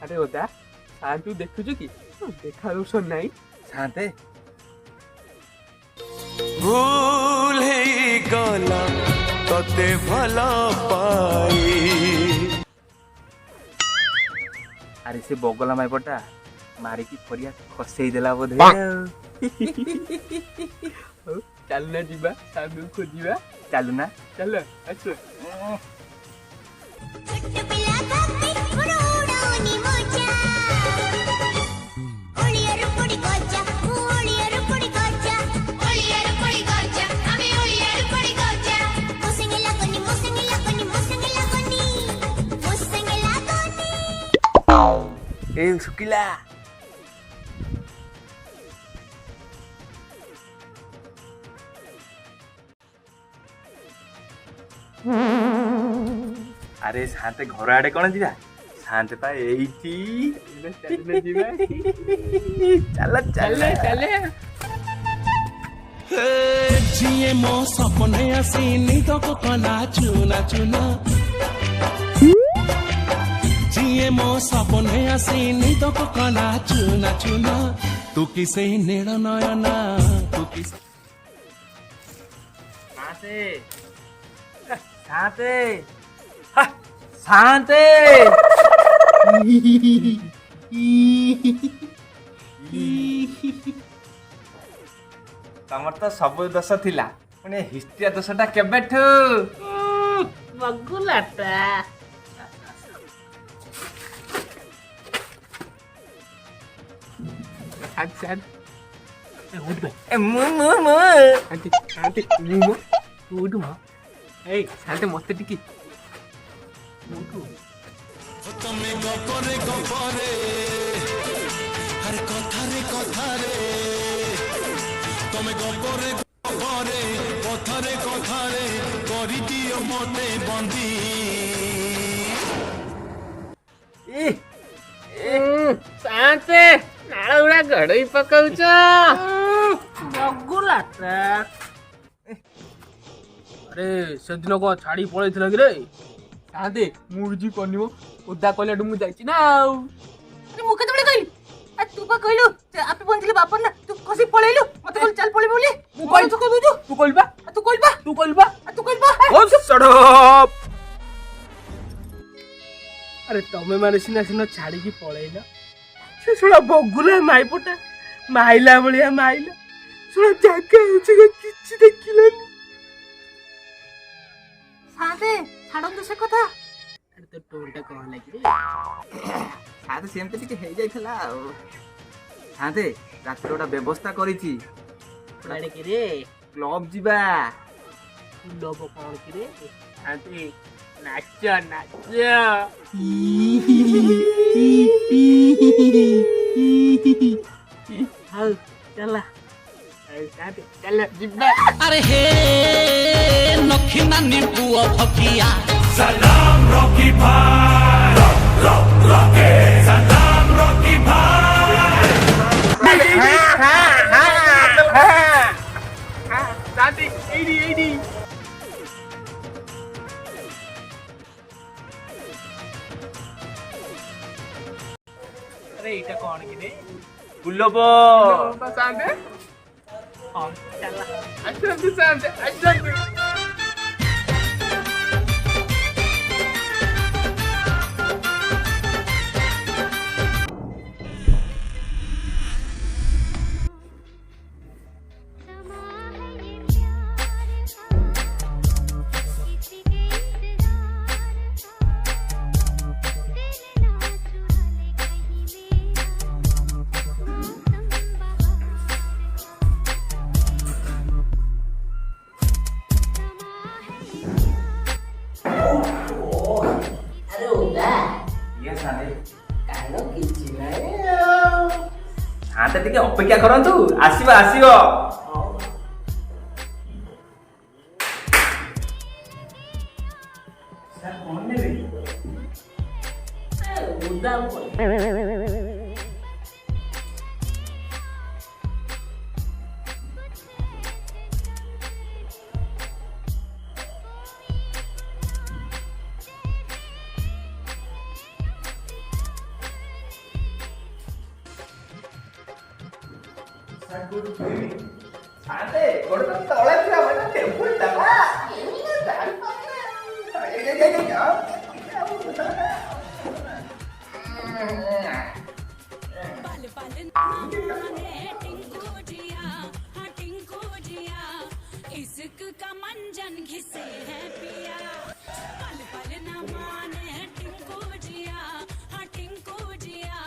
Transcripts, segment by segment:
अरे ओदा शांतु देखुछु कि देखा दोष नहीं शांते भूल ही गला तते भला पाई। अरे से बगला माइपटा मारी की परिया खसई देला बोधे चल ना जीवा शांतु खोजिबा चलू ना चल अच्छा ए सुकिला अरे शांते घर आड़े कौन जीवा शांत पा एइठी चल चल चल जिए मो सपने आसीनी तो को कना चुना चुना जिए मो सपने आसीनी तो को कना चुना चुना तू किसे नेड़ नयना तू किसे शांते शांते तमर तो सब दोष थिला पुणे हिस्ट्रिया दोषटा केबेठु बगुलाटा अच्छा उठ बे आंटी आंटी उठ मा ए शांते मस्त टिकी तमे गपरे हर कथारे तमे गपरे कथारे करि दियो मते बंदी शांते नाଳ ଗୁଡା ଗଡେଇ ପକଉଛ ବଗୁଲାଟା अरे सेदिन को छाड़ी पळैथिला कि रे शांते मुर्जी पनिमो उदा कलेडु मु जाईची ना अरे मु केतबेले कहली आ तू बा कहलु आपे बंदिले बापन ना तू कसी पळैलु मते बोल चल पळै बोली मु कहली तू कहू तू कहलबा तू कहलबा ओ सड़प अरे तमे माने सिना छाड़ी की पळैला से सुला बगुला माइपटा माइला बलिया माइला सुला जाके किछि देखिलानी शांते छाड़न से कथा अरे तो टोलटा कहला कि रे शांते सेमते टिके हे जाइथला शांते रात गोटा व्यवस्था करिछि लाडे के रे क्लब जीवा लोब कोन कि रे शांते नाच हाउ चला शांते चल जीवा अरे हे नखी नानी बुआ फकिया सलाम रॉकी भाई रॉके सलाम रॉकी भाई शांते एडी अरे इटा कौन कि रे गुल्लोबो शांते हां चला अच्छा शांते अच्छा शांते टिके अपेक्षा करंतु आसीबा आसीबो सर कोन नेबे उदा ଆରେ ଗୋଟେ ତ ତଳେ ଥିଲା ମାନେ ଟେବୁଲ ଟା ବା पल पल नाने टिंकू जिया हाँ टिंकू जिया इश्क का मंजन घिसे है पिया पल पल न माने टिंकू जिया हाँ टिंकू जिया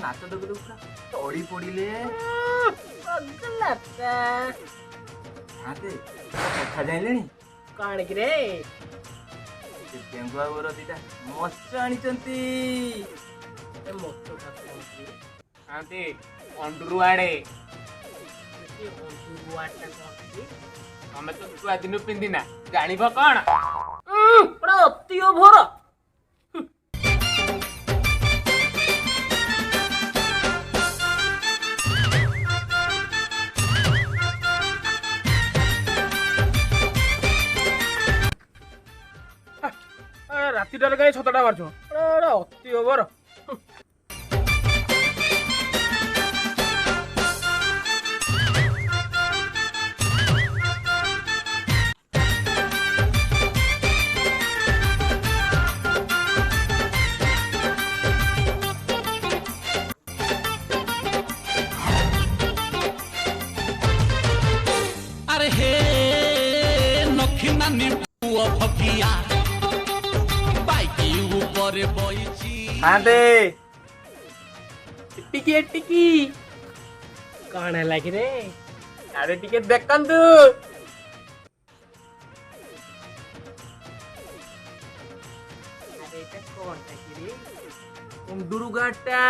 ନାଚ ଦେଖୁ ତଳି ପଡ଼ିଲେ କଥା ଜାଣିଲେଣି କଣ କିରେ ବେଙ୍ଗୁଆ ଗୋର ଦିଟା ମଛ ଆଣିଛନ୍ତି ଅଣ୍ଡୁରୁ ଆଡେ ତମେ ତ ଛୁଆ ଦିନ ପିନ୍ଧିନା ଜାଣିବ କଣ ଅତି ଓଭର ରାତିଟାରେ କାହିଁ ଛତାଟା ମାରୁଛ ଅତି ଓଭର अरे हे नखी नानी पुआ फकिया बाइकी ऊपर बइची ଟିକେ ଟିକି କଣ ହେଲା କି ରେ ଆରେ ଟିକେ ଦେଖନ୍ତୁ ଆରେ ଏଟା କଣଟା କି ରେ କୁଣ୍ଡୁରୁ ଗାଟା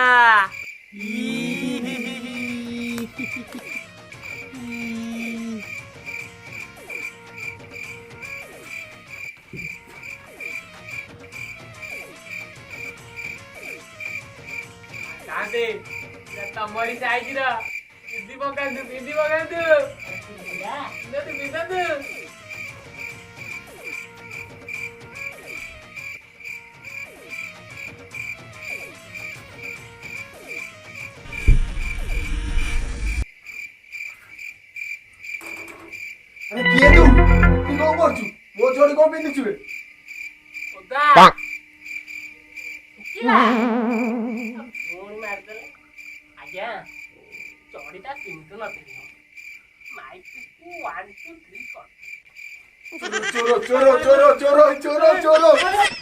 ତମରି ସାଇଜର ପିନ୍ଧି ପକାନ୍ତୁ ପିନ୍ଧନ୍ତୁ ଆରେ କିଏ ତୁ କଣ କରୁଛୁ ମୋ ଯୋଡ଼ି କଣ ପିନ୍ଧିଛୁ ବେ ଓଦା ପୁଣି ମାରିଦେଲେ ଆଜ୍ଞା ଚଢିଟା ପିନ୍ଧୁ ନଥିଲି ମାଇକ୍ 1 2 3 ଚୋର ଚୋର ଚୋର ଚୋର ଚୋର ଚୋର ଚୋର